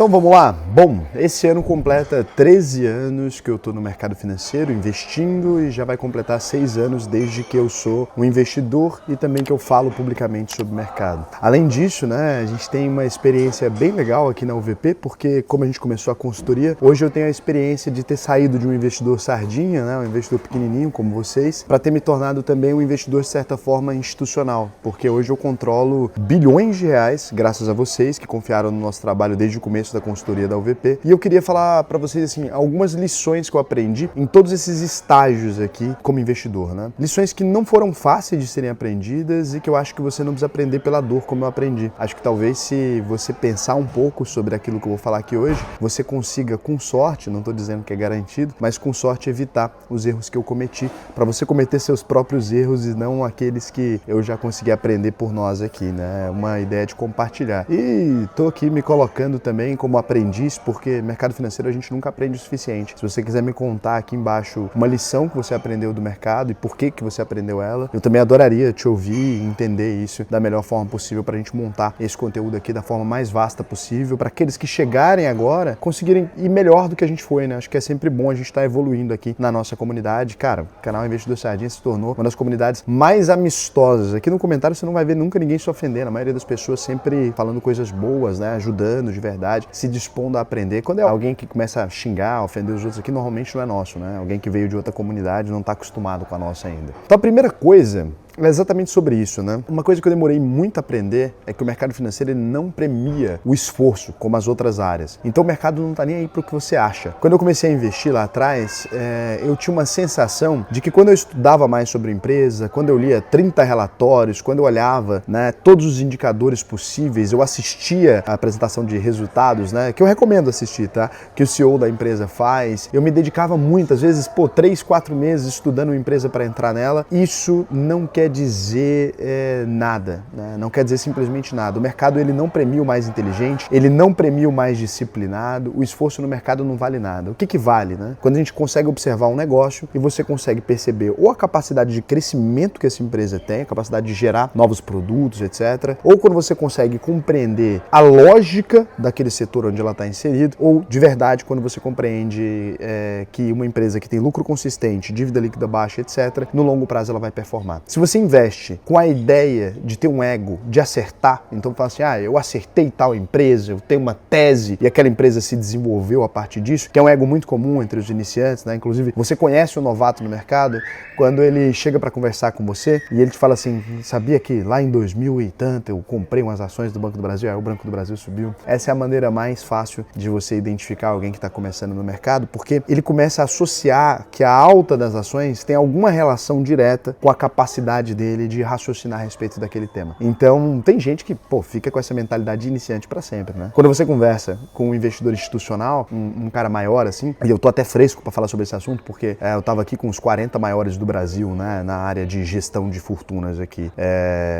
Então vamos lá. Bom, esse ano completa 13 anos que eu estou no mercado financeiro investindo e já vai completar 6 anos desde que eu sou um investidor e também que eu falo publicamente sobre o mercado. Além disso, né, a gente tem uma experiência bem legal aqui na UVP, porque como a gente começou a consultoria, hoje eu tenho a experiência de ter saído de um investidor sardinha, né, um investidor pequenininho como vocês, para ter me tornado também um investidor de certa forma institucional, porque hoje eu controlo bilhões de reais, graças a vocês que confiaram no nosso trabalho desde o começo da consultoria da UVP. E eu queria falar para vocês assim, algumas lições que eu aprendi em todos esses estágios aqui como investidor, né? Lições que não foram fáceis de serem aprendidas e que eu acho que você não precisa aprender pela dor como eu aprendi. Acho que talvez se você pensar um pouco sobre aquilo que eu vou falar aqui hoje, você consiga com sorte, não estou dizendo que é garantido, mas com sorte evitar os erros que eu cometi, para você cometer seus próprios erros e não aqueles que eu já consegui aprender por nós aqui, né? Uma ideia de compartilhar. E tô aqui me colocando também como aprendiz, porque mercado financeiro a gente nunca aprende o suficiente. Se você quiser me contar aqui embaixo uma lição que você aprendeu do mercado e por que você aprendeu ela, eu também adoraria te ouvir e entender isso da melhor forma possível para a gente montar esse conteúdo aqui da forma mais vasta possível, para aqueles que chegarem agora conseguirem ir melhor do que a gente foi, né? Acho que é sempre bom a gente estar evoluindo aqui na nossa comunidade. Cara, o canal Investidor Sardinha se tornou uma das comunidades mais amistosas. Aqui no comentário você não vai ver nunca ninguém se ofendendo, a maioria das pessoas sempre falando coisas boas, né? Ajudando de verdade, se dispondo a aprender. Quando é alguém que começa a xingar, ofender os outros aqui, normalmente não é nosso, né? Alguém que veio de outra comunidade não está acostumado com a nossa ainda. Então a primeira coisa é exatamente sobre isso, né? Uma coisa que eu demorei muito a aprender é que o mercado financeiro ele não premia o esforço como as outras áreas. Então o mercado não está nem aí para o que você acha. Quando eu comecei a investir lá atrás, eu tinha uma sensação de que quando eu estudava mais sobre a empresa, quando eu lia 30 relatórios, quando eu olhava, né, todos os indicadores possíveis, eu assistia a apresentação de resultados, né, que eu recomendo assistir, tá? Que o CEO da empresa faz. Eu me dedicava muitas vezes, 3, 4 meses estudando uma empresa para entrar nela. Isso não quer dizer nada, né? Não quer dizer simplesmente nada. O mercado ele não premia o mais inteligente, ele não premia o mais disciplinado, o esforço no mercado não vale nada. O que vale, né? Quando a gente consegue observar um negócio e você consegue perceber ou a capacidade de crescimento que essa empresa tem, a capacidade de gerar novos produtos, etc. Ou quando você consegue compreender a lógica daquele setor onde ela está inserida, ou de verdade quando você compreende que uma empresa que tem lucro consistente, dívida líquida baixa, etc., no longo prazo ela vai performar. Se você investe com a ideia de ter um ego, de acertar, então fala assim, eu acertei tal empresa, eu tenho uma tese e aquela empresa se desenvolveu a partir disso, que é um ego muito comum entre os iniciantes, né? Inclusive, você conhece o novato no mercado quando ele chega para conversar com você e ele te fala assim, sabia que lá em 2000 e tanto eu comprei umas ações do Banco do Brasil, aí o Banco do Brasil subiu. Essa é a maneira mais fácil de você identificar alguém que está começando no mercado, porque ele começa a associar que a alta das ações tem alguma relação direta com a capacidade dele de raciocinar a respeito daquele tema. Então, tem gente que, fica com essa mentalidade de iniciante para sempre, né? Quando você conversa com um investidor institucional, um cara maior assim, e eu tô até fresco para falar sobre esse assunto, porque eu tava aqui com os 40 maiores do Brasil, né, na área de gestão de fortunas aqui.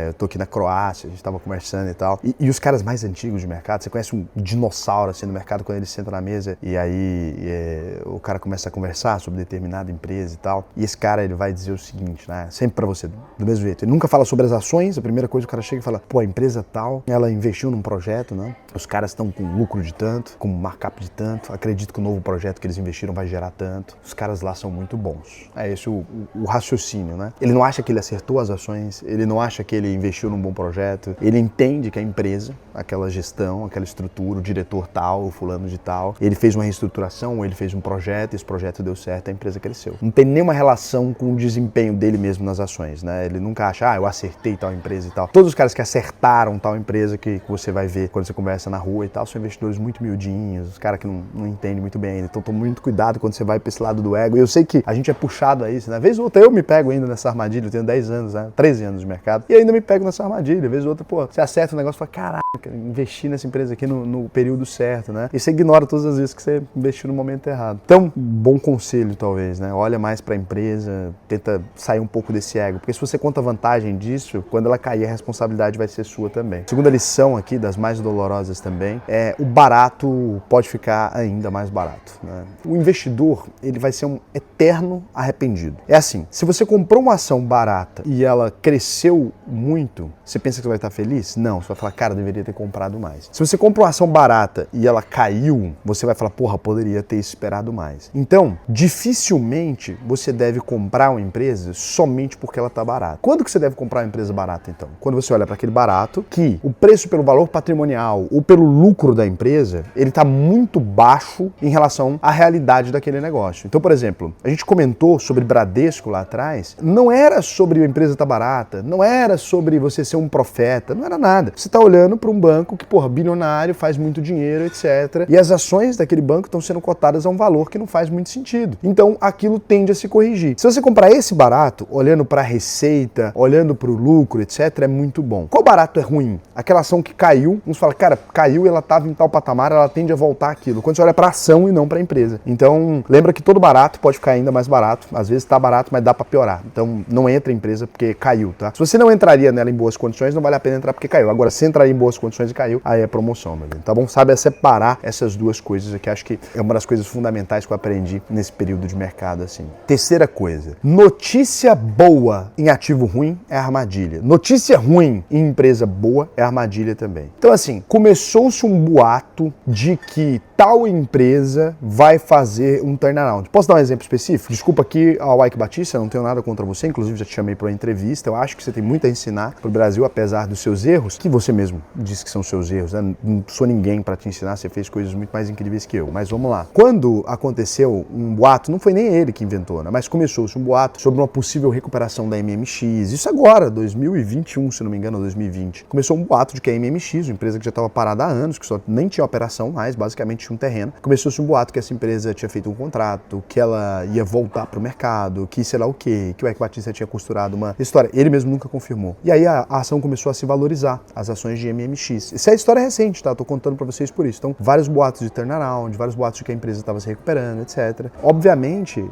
Eu tô aqui na Croácia, a gente tava conversando e tal. E os caras mais antigos de mercado, você conhece um dinossauro assim no mercado quando ele senta na mesa e aí o cara começa a conversar sobre determinada empresa e tal. E esse cara, ele vai dizer o seguinte, né, sempre para você, do mesmo jeito. Ele nunca fala sobre as ações, a primeira coisa que o cara chega e fala, a empresa tal, ela investiu num projeto, né? Os caras estão com lucro de tanto, com markup de tanto, acredito que o novo projeto que eles investiram vai gerar tanto. Os caras lá são muito bons. É esse o raciocínio, né? Ele não acha que ele acertou as ações, ele não acha que ele investiu num bom projeto, ele entende que a empresa, aquela gestão, aquela estrutura, o diretor tal, o fulano de tal, ele fez uma reestruturação, ou ele fez um projeto, esse projeto deu certo, a empresa cresceu. Não tem nenhuma relação com o desempenho dele mesmo nas ações, né? Ele nunca acha, eu acertei tal empresa e tal. Todos os caras que acertaram tal empresa que você vai ver quando você conversa na rua e tal, são investidores muito miudinhos, os caras que não entendem muito bem ainda. Então toma muito cuidado quando você vai pra esse lado do ego. E eu sei que a gente é puxado a isso, né? Vez ou outra eu me pego ainda nessa armadilha, eu tenho 10 anos, né? 13 anos de mercado, e ainda me pego nessa armadilha. Vez ou outra, você acerta um negócio e fala, caraca, investir nessa empresa aqui no período certo, né? E você ignora todas as vezes que você investiu no momento errado. Então, bom conselho talvez, né? Olha mais pra empresa, tenta sair um pouco desse ego, porque se você você conta vantagem disso, quando ela cair, a responsabilidade vai ser sua também. Segunda lição aqui, das mais dolorosas também, é o barato pode ficar ainda mais barato, né? O investidor, ele vai ser um eterno arrependido. É assim, se você comprou uma ação barata e ela cresceu muito, você pensa que você vai estar feliz? Não, você vai falar, cara, deveria ter comprado mais. Se você compra uma ação barata e ela caiu, você vai falar, porra, poderia ter esperado mais. Então, dificilmente você deve comprar uma empresa somente porque ela está barata. Quando que você deve comprar uma empresa barata, então? Quando você olha para aquele barato que o preço pelo valor patrimonial ou pelo lucro da empresa, ele está muito baixo em relação à realidade daquele negócio. Então, por exemplo, a gente comentou sobre Bradesco lá atrás, não era sobre a empresa estar barata, não era sobre você ser um profeta, não era nada. Você está olhando para um banco que, porra, bilionário, faz muito dinheiro, etc. E as ações daquele banco estão sendo cotadas a um valor que não faz muito sentido. Então, aquilo tende a se corrigir. Se você comprar esse barato, olhando para a receita, olhando para o lucro, etc., é muito bom. Qual barato é ruim? Aquela ação que caiu, uns falam, cara, caiu e ela estava em tal patamar, ela tende a voltar aquilo. Quando você olha para a ação e não para a empresa. Então, lembra que todo barato pode ficar ainda mais barato. Às vezes está barato, mas dá para piorar. Então, não entra em empresa porque caiu, tá? Se você não entraria nela em boas condições, não vale a pena entrar porque caiu. Agora, se entrar em boas condições e caiu, aí é promoção, meu amigo. Tá bom? Sabe separar essas duas coisas aqui. Acho que é uma das coisas fundamentais que eu aprendi nesse período de mercado, assim. Terceira coisa. Notícia boa em ativo ruim é armadilha. Notícia ruim em empresa boa é armadilha também. Então, assim, começou-se um boato de que tal empresa vai fazer um turnaround. Posso dar um exemplo específico? Desculpa aqui ao Ike Batista, não tenho nada contra você, inclusive já te chamei para uma entrevista. Eu acho que você tem muito a ensinar para o Brasil, apesar dos seus erros, que você mesmo disse que são seus erros, né? Não sou ninguém para te ensinar, você fez coisas muito mais incríveis que eu. Mas vamos lá. Quando aconteceu um boato, não foi nem ele que inventou, né? Mas começou-se um boato sobre uma possível recuperação da MMX. Isso agora, 2021, se não me engano, 2020. Começou um boato de que a MMX, uma empresa que já estava parada há anos, que só nem tinha operação mais, basicamente tinha um terreno. Começou-se um boato que essa empresa tinha feito um contrato, que ela ia voltar para o mercado, que sei lá o quê, que o Ike Batista tinha costurado uma história. Ele mesmo nunca confirmou. E aí a ação começou a se valorizar, as ações de MMX. Essa é a história recente, tá? Tô contando para vocês por isso. Então, vários boatos de turnaround, vários boatos de que a empresa estava se recuperando, etc. Obviamente,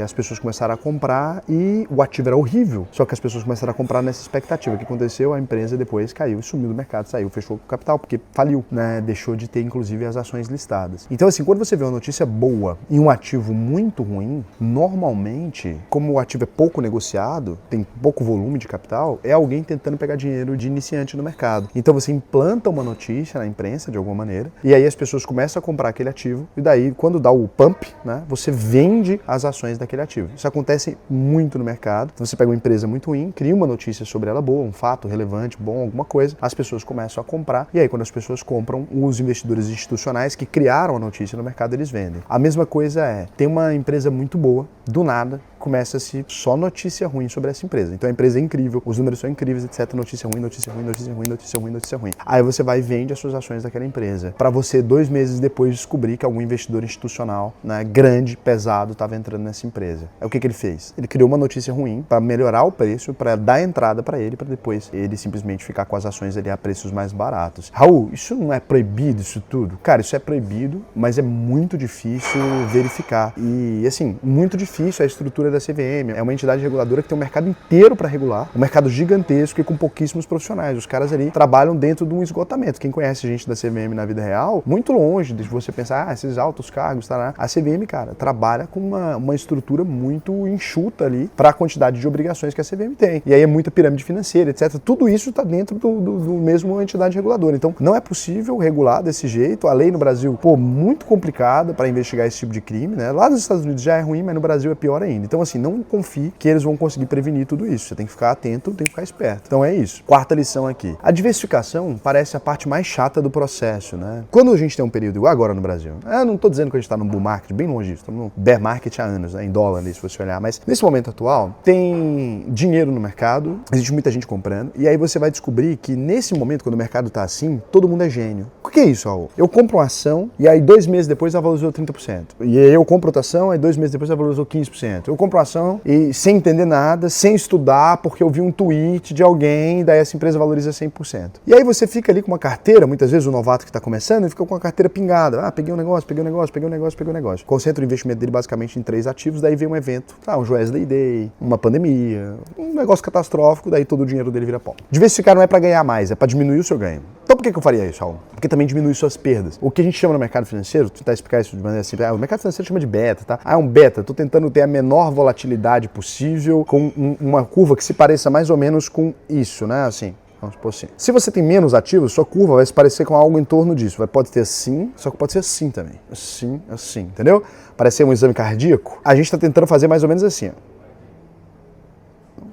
as pessoas começaram a comprar e o ativo era horrível. Só que as pessoas começaram a comprar nessa expectativa. O que aconteceu? A empresa depois caiu e sumiu do mercado, saiu, fechou o capital, porque faliu, né? Deixou de ter, inclusive, as ações listadas. Então, assim, quando você vê uma notícia boa em um ativo muito ruim, normalmente, como o ativo é pouco negociado, tem pouco volume de capital, é alguém tentando pegar dinheiro de iniciante no mercado. Então, você implanta uma notícia na imprensa, de alguma maneira, e aí as pessoas começam a comprar aquele ativo, e daí, quando dá o pump, né, você vende as ações daquele ativo. Isso acontece muito no mercado. Então, você pega uma empresa muito ruim, cria uma notícia sobre ela boa, um fato relevante, bom, alguma coisa, as pessoas começam a comprar, e aí, quando as pessoas compram, os investidores institucionais que criaram a notícia no mercado, eles vendem. A mesma coisa tem uma empresa muito boa, do nada, começa-se só notícia ruim sobre essa empresa. Então a empresa é incrível, os números são incríveis, etc. Notícia ruim, notícia ruim, notícia ruim, notícia ruim, notícia ruim. Aí você vai e vende as suas ações daquela empresa. Para você, 2 meses depois, descobrir que algum investidor institucional, né, grande, pesado, estava entrando nessa empresa. Aí o que ele fez? Ele criou uma notícia ruim para melhorar o preço, para dar entrada para ele, para depois ele simplesmente ficar com as ações ali a preços mais baratos. Raul, isso não é proibido, isso tudo? Cara, isso é proibido, mas é muito difícil verificar. E, assim, muito difícil a estrutura da CVM. É uma entidade reguladora que tem um mercado inteiro para regular, um mercado gigantesco e com pouquíssimos profissionais. Os caras ali trabalham dentro de um esgotamento. Quem conhece gente da CVM na vida real, muito longe de você pensar, esses altos cargos, tá? A CVM, cara, trabalha com uma estrutura muito enxuta ali para a quantidade de obrigações que a CVM tem. E aí é muita pirâmide financeira, etc. Tudo isso está dentro do mesmo entidade reguladora. Então, não é possível regular desse jeito. A lei no Brasil, muito complicada para investigar esse tipo de crime, né? Lá nos Estados Unidos já é ruim, mas no Brasil é pior ainda. Então, assim, não confie que eles vão conseguir prevenir tudo isso. Você tem que ficar atento, tem que ficar esperto. Então é isso. Quarta lição aqui. A diversificação parece a parte mais chata do processo, né? Quando a gente tem um período igual agora no Brasil, eu não estou dizendo que a gente está no bull market, bem longe disso, estamos no bear market há anos, né? Em dólar, se você olhar, mas nesse momento atual, tem dinheiro no mercado, existe muita gente comprando, e aí você vai descobrir que nesse momento, quando o mercado está assim, todo mundo é gênio. O que é isso, Raul? Eu compro uma ação e aí 2 meses depois ela valorizou 30%. E aí eu compro outra ação, aí 2 meses depois ela valorizou 15%. Eu compro compro ação e sem entender nada, sem estudar, porque eu vi um tweet de alguém, daí essa empresa valoriza 100%. E aí você fica ali com uma carteira, muitas vezes o novato que está começando, ele fica com a carteira pingada. Ah, peguei um negócio, peguei um negócio, peguei um negócio, peguei um negócio. Concentra o investimento dele basicamente em 3 ativos, daí vem um evento, um Wesley Day, uma pandemia, um negócio catastrófico, daí todo o dinheiro dele vira pó. Diversificar não é para ganhar mais, é para diminuir o seu ganho. Então por que eu faria isso, Raul? Porque também diminui suas perdas. O que a gente chama no mercado financeiro, tentar explicar isso de maneira simples, o mercado financeiro chama de beta, tá? Ah, é um beta, tô tentando ter a menor volatilidade possível com uma curva que se pareça mais ou menos com isso, né? Assim. Vamos supor assim. Se você tem menos ativos, sua curva vai se parecer com algo em torno disso. Pode ter assim, só que pode ser assim também. Assim, assim, entendeu? Parecer um exame cardíaco. A gente está tentando fazer mais ou menos assim, ó.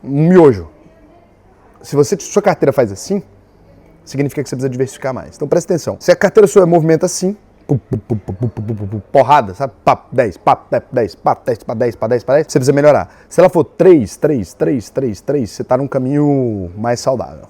Um miojo. Se sua carteira faz assim, significa que você precisa diversificar mais. Então presta atenção. Se a carteira sua movimenta assim, porrada, sabe? Papo 10, papo 10, papo 10, papo 10, papo 10, papo 10, você precisa melhorar. Se ela for 3, 3, 3, 3, 3, você tá num caminho mais saudável.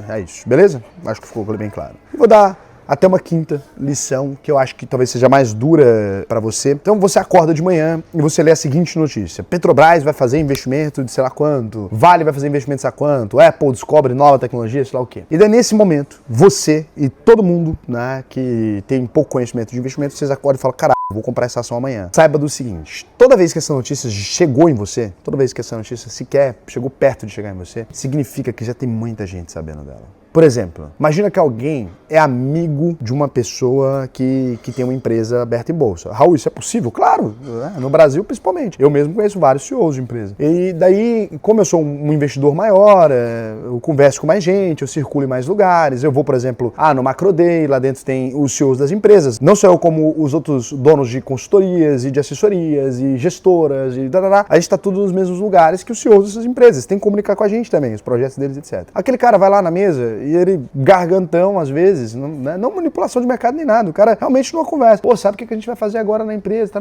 É isso, beleza? Acho que ficou bem claro. Vou dar até uma quinta lição, que eu acho que talvez seja mais dura para você. Então você acorda de manhã e você lê a seguinte notícia. Petrobras vai fazer investimento de sei lá quanto, Vale vai fazer investimento de sei lá quanto, Apple descobre nova tecnologia, sei lá o quê. E daí nesse momento, você e todo mundo, né, que tem pouco conhecimento de investimento, vocês acordam e falam, caralho, vou comprar essa ação amanhã. Saiba do seguinte, toda vez que essa notícia chegou em você, toda vez que essa notícia sequer chegou perto de chegar em você, significa que já tem muita gente sabendo dela. Por exemplo, imagina que alguém é amigo de uma pessoa que tem uma empresa aberta em bolsa. Raul, isso é possível? Claro, né? No Brasil principalmente. Eu mesmo conheço vários CEOs de empresa. E daí, como eu sou um investidor maior, eu converso com mais gente, eu circulo em mais lugares. Eu vou, por exemplo, no Macro Day, lá dentro tem os CEOs das empresas. Não só eu, como os outros donos de consultorias e de assessorias e gestoras e A gente está tudo nos mesmos lugares que os CEOs dessas empresas. Tem que comunicar com a gente também, os projetos deles, etc. Aquele cara vai lá na mesa e ele gargantão, às vezes, não manipulação de mercado nem nada, o cara realmente numa conversa. Pô, sabe o que a gente vai fazer agora na empresa?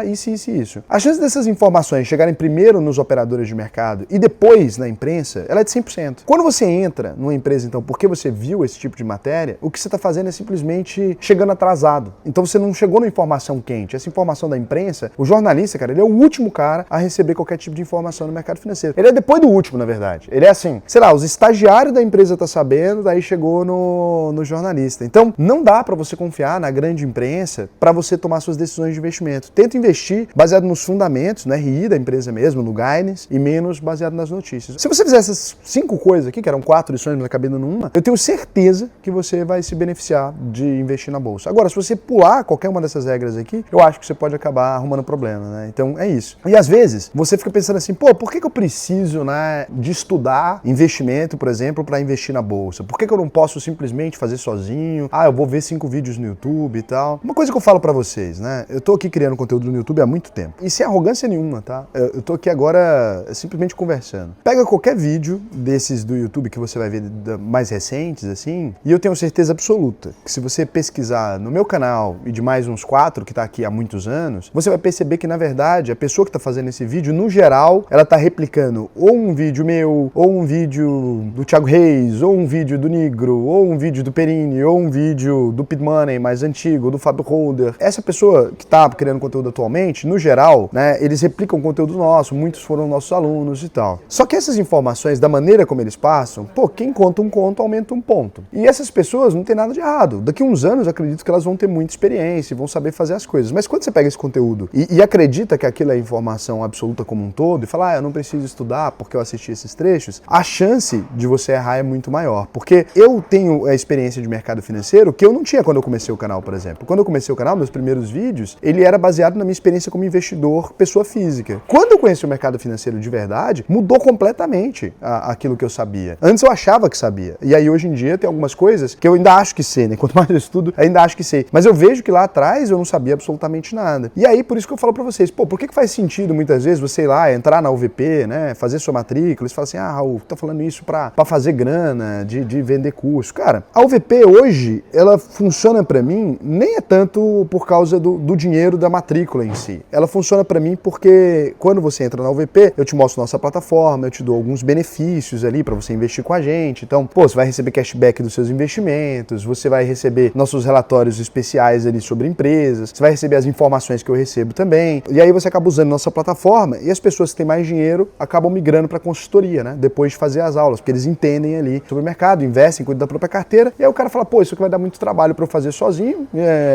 Isso, isso e isso. A chance dessas informações chegarem primeiro nos operadores de mercado e depois na imprensa, ela é de 100%. Quando você entra numa empresa, então, porque você viu esse tipo de matéria, o que você está fazendo é simplesmente chegando atrasado. Então você não chegou na informação quente. Essa informação da imprensa, o jornalista, cara, ele é o último cara a receber qualquer tipo de informação no mercado financeiro. Ele é depois do último, na verdade. Ele é assim, sei lá, os estagiários da empresa estão sabendo, daí chegou no jornalista. Então, não dá para você confiar na grande imprensa para você tomar suas decisões de investimento. Tenta investir baseado nos fundamentos, no RI da empresa mesmo, no guidance, e menos baseado nas notícias. Se você fizer essas 5 coisas aqui, que eram 4 lições, mas acabei dando uma, eu tenho certeza que você vai se beneficiar de investir na bolsa. Agora, se você pular qualquer uma dessas regras aqui, eu acho que você pode acabar arrumando problema, né? Então, é isso. E às vezes, você fica pensando assim, pô, por que eu preciso, né, de estudar investimento, por exemplo, para investir na bolsa? Por que eu não posso simplesmente fazer sozinho? Eu vou ver 5 vídeos no YouTube e tal. Uma coisa que eu falo pra vocês, né? Eu tô aqui criando conteúdo no YouTube há muito tempo. E sem arrogância nenhuma, tá? Eu tô aqui agora simplesmente conversando. Pega qualquer vídeo desses do YouTube que você vai ver mais recentes, assim, e eu tenho certeza absoluta que se você pesquisar no meu canal e de mais uns 4 que tá aqui há muitos anos, você vai perceber que, na verdade, a pessoa que tá fazendo esse vídeo, no geral, ela tá replicando ou um vídeo meu, ou um vídeo do Thiago Reis, ou um vídeo do Nigro, ou um vídeo do Perini, ou um vídeo do Pid Money mais antigo, do Fábio Holder. Essa pessoa que tá criando conteúdo atualmente, no geral, né, eles replicam conteúdo nosso, muitos foram nossos alunos e tal. Só que essas informações, da maneira como eles passam, pô, quem conta um conto aumenta um ponto. E essas pessoas não tem nada de errado. Daqui a uns anos, eu acredito que elas vão ter muita experiência e vão saber fazer as coisas. Mas quando você pega esse conteúdo e acredita que aquilo é informação absoluta como um todo e fala, eu não preciso estudar porque eu assisti esses trechos, a chance de você errar é muito maior. Porque eu tenho a experiência de mercado financeiro que eu não tinha quando eu comecei o canal, por exemplo. Quando eu comecei o canal, meus primeiros vídeos, ele era baseado na minha experiência como investidor, pessoa física. Quando eu conheci o mercado financeiro de verdade, mudou completamente aquilo que eu sabia. Antes eu achava que sabia. E aí hoje em dia tem algumas coisas que eu ainda acho que sei, né? Quanto mais eu estudo, ainda acho que sei. Mas eu vejo que lá atrás eu não sabia absolutamente nada. E aí por isso que eu falo pra vocês, pô, por que faz sentido muitas vezes você ir lá, entrar na UVP, né? Fazer sua matrícula, e você fala assim, Raul, tá falando isso pra fazer grana, de de vender curso. Cara, a UVP hoje, ela funciona para mim, nem é tanto por causa do dinheiro da matrícula em si. Ela funciona para mim porque quando você entra na UVP, eu te mostro nossa plataforma, eu te dou alguns benefícios ali para você investir com a gente. Então, pô, você vai receber cashback dos seus investimentos, você vai receber nossos relatórios especiais ali sobre empresas, você vai receber as informações que eu recebo também. E aí você acaba usando nossa plataforma e as pessoas que têm mais dinheiro acabam migrando para consultoria, né? Depois de fazer as aulas, porque eles entendem ali sobre o mercado, investem, cuidam da própria carteira. E aí o cara fala, pô, isso aqui vai dar muito trabalho para eu fazer sozinho.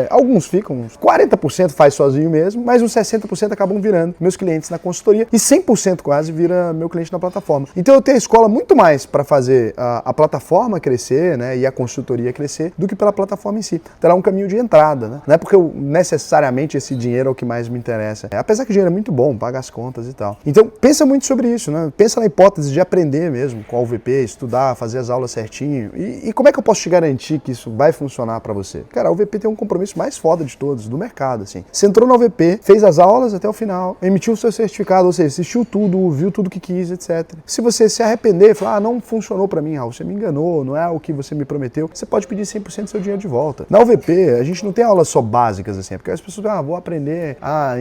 Alguns ficam, uns 40% faz sozinho mesmo, mas uns 60% acabam virando meus clientes na consultoria e 100% quase vira meu cliente na plataforma. Então eu tenho a escola muito mais para fazer a plataforma crescer, né, e a consultoria crescer do que pela plataforma em si. Terá um caminho de entrada, né? Não é porque necessariamente esse dinheiro é o que mais me interessa. Apesar que o dinheiro é muito bom, paga as contas e tal. Então pensa muito sobre isso, né? Pensa na hipótese de aprender mesmo com a UVP, estudar, fazer as aulas certinho. E como é que eu posso te garantir que isso vai funcionar para você? Cara, a UVP tem um compromisso mais foda de todos, do mercado, assim. Você entrou na UVP, fez as aulas até o final, emitiu o seu certificado, ou seja, assistiu tudo, viu tudo que quis, etc. Se você se arrepender, falar, não funcionou para mim, Raul, você me enganou, não é o que você me prometeu, você pode pedir 100% do seu dinheiro de volta. Na UVP, a gente não tem aulas só básicas, assim, porque as pessoas vou aprender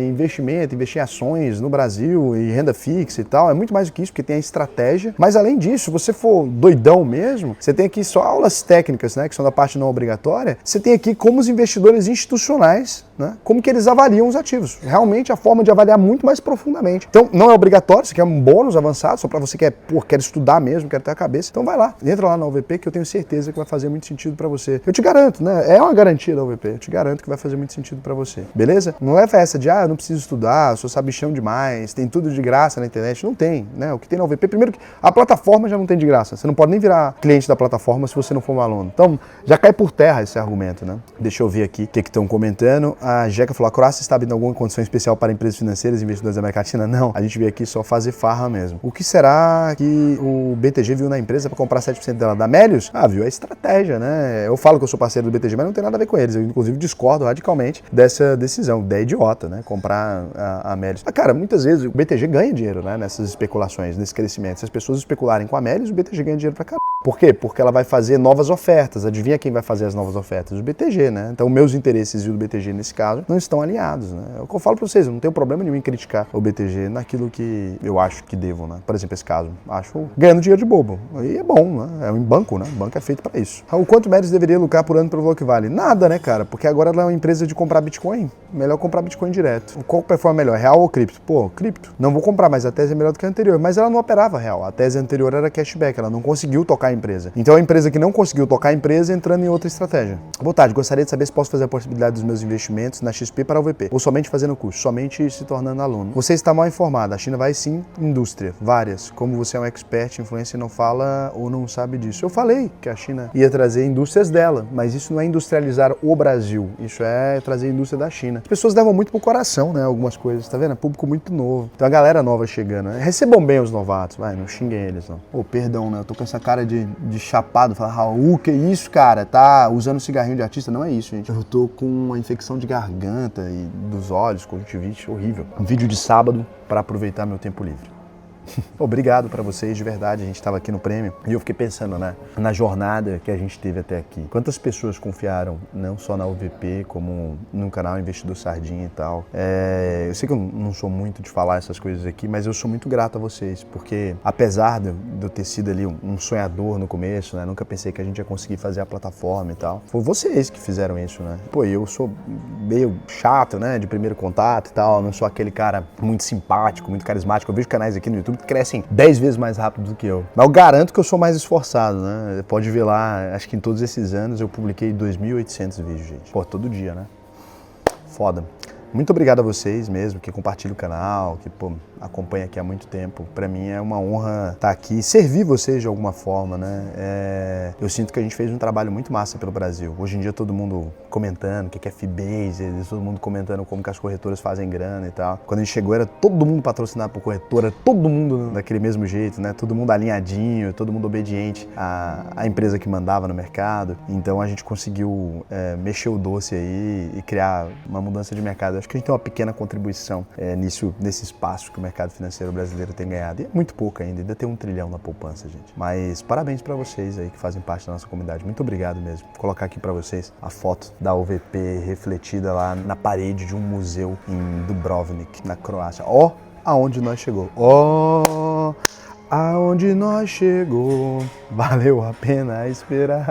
investimento, investir em ações no Brasil e renda fixa e tal. É muito mais do que isso, porque tem a estratégia. Mas além disso, se você for doidão mesmo, você tem aqui só aulas técnicas, né, que são da parte não obrigatória. Você tem aqui como os investidores institucionais, né, como que eles avaliam os ativos. Realmente a forma de avaliar muito mais profundamente. Então, não é obrigatório, isso aqui é um bônus avançado, só para você que quer estudar mesmo, quer ter a cabeça. Então vai lá, entra lá na UVP que eu tenho certeza que vai fazer muito sentido para você. Eu te garanto, né, é uma garantia da UVP, eu te garanto que vai fazer muito sentido para você. Beleza? Não leva essa de, eu não preciso estudar, eu sou sabichão demais, tem tudo de graça na internet. Não tem, né? O que tem na UVP, primeiro que a plataforma já não tem de graça. Você não pode nem virar cliente da plataforma se você não for um aluno. Então, já cai por terra esse argumento, né? Deixa eu ver aqui o que estão comentando. A Jeca falou, a Croácia está abrindo alguma condição especial para empresas financeiras e investidores da América Latina? Não, a gente veio aqui só fazer farra mesmo. O que será que o BTG viu na empresa para comprar 7% dela? Da Melius? Viu a estratégia, né? Eu falo que eu sou parceiro do BTG, mas não tem nada a ver com eles. Eu, inclusive, discordo radicalmente dessa decisão. Ideia idiota, né? Comprar a Melius. Cara, muitas vezes o BTG ganha dinheiro, né? Nessas especulações, nesse crescimento. Se as pessoas especularem com a Melius, o BTG ganha dinheiro pra caralho. Por quê? Porque ela vai fazer novas ofertas. Adivinha quem vai fazer as novas ofertas? O BTG, né? Então, meus interesses e o do BTG, nesse caso, não estão alinhados, né? É o que eu falo pra vocês, eu não tenho problema nenhum em criticar o BTG naquilo que eu acho que devo, né? Por exemplo, esse caso, acho ganhando dinheiro de bobo. Aí é bom, né? É um banco, né? O banco é feito pra isso. O quanto Melius deveria lucrar por ano pelo valor que vale? Nada, né, cara? Porque agora ela é uma empresa de comprar Bitcoin. Melhor comprar Bitcoin direto. Qual performa melhor, real ou cripto? Pô, cripto. Não vou comprar, mas a tese é melhor do que a anterior. Mas ela não operava real. A tese anterior era cashback, ela não conseguiu tocar a empresa. Então a empresa que não conseguiu tocar a empresa entrando em outra estratégia. Boa tarde, gostaria de saber se posso fazer a possibilidade dos meus investimentos na XP para a UVP. Ou somente fazendo curso, somente se tornando aluno. Você está mal informado. A China vai sim, indústria, várias. Como você é um expert, influencer, não fala ou não sabe disso. Eu falei que a China ia trazer indústrias dela, mas isso não é industrializar o Brasil. Isso é trazer a indústria da China. As pessoas levam muito pro coração, né? Algumas coisas, tá vendo? É público muito novo. Tem uma galera nova chegando, né? Recebam bem os novatos, vai, não xinguem eles, não. Perdão, né? Eu tô com essa cara de chapado. Fala, Raul, que isso, cara? Tá usando cigarrinho de artista? Não é isso, gente. Eu tô com uma infecção de garganta e dos olhos, conjuntivite, horrível. Um vídeo de sábado para aproveitar meu tempo livre. Obrigado para vocês, de verdade, a gente estava aqui no prêmio e eu fiquei pensando, né, na jornada que a gente teve até aqui. Quantas pessoas confiaram, não só na UVP, como no canal Investidor Sardinha e tal. Eu sei que eu não sou muito de falar essas coisas aqui, mas eu sou muito grato a vocês, porque apesar de eu ter sido ali um sonhador no começo, né, nunca pensei que a gente ia conseguir fazer a plataforma e tal. Foi vocês que fizeram isso, né. Pô, eu sou meio chato, né, de primeiro contato e tal, não sou aquele cara muito simpático, muito carismático. Eu vejo canais aqui no YouTube que crescem 10 vezes mais rápido do que eu. Mas eu garanto que eu sou mais esforçado, né? Pode ver lá, acho que em todos esses anos eu publiquei 2.800 vídeos, gente. Pô, todo dia, né? Foda. Muito obrigado a vocês mesmo, que compartilham o canal, que, pô, acompanha aqui há muito tempo. Para mim é uma honra estar aqui e servir vocês de alguma forma, né? Eu sinto que a gente fez um trabalho muito massa pelo Brasil. Hoje em dia todo mundo comentando o que é Fibase, todo mundo comentando como que as corretoras fazem grana e tal. Quando a gente chegou era todo mundo patrocinado por corretora, todo mundo daquele mesmo jeito, né? Todo mundo alinhadinho, todo mundo obediente à empresa que mandava no mercado. Então a gente conseguiu mexer o doce aí e criar uma mudança de mercado. Acho que a gente tem uma pequena contribuição nesse espaço que o mercado financeiro brasileiro tem ganhado. E é muito pouco ainda tem 1 trilhão na poupança, gente. Mas parabéns para vocês aí que fazem parte da nossa comunidade. Muito obrigado mesmo. Vou colocar aqui para vocês a foto da UVP refletida lá na parede de um museu em Dubrovnik, na Croácia. Ó, aonde nós chegou. Ó, aonde nós chegou. Valeu a pena esperar.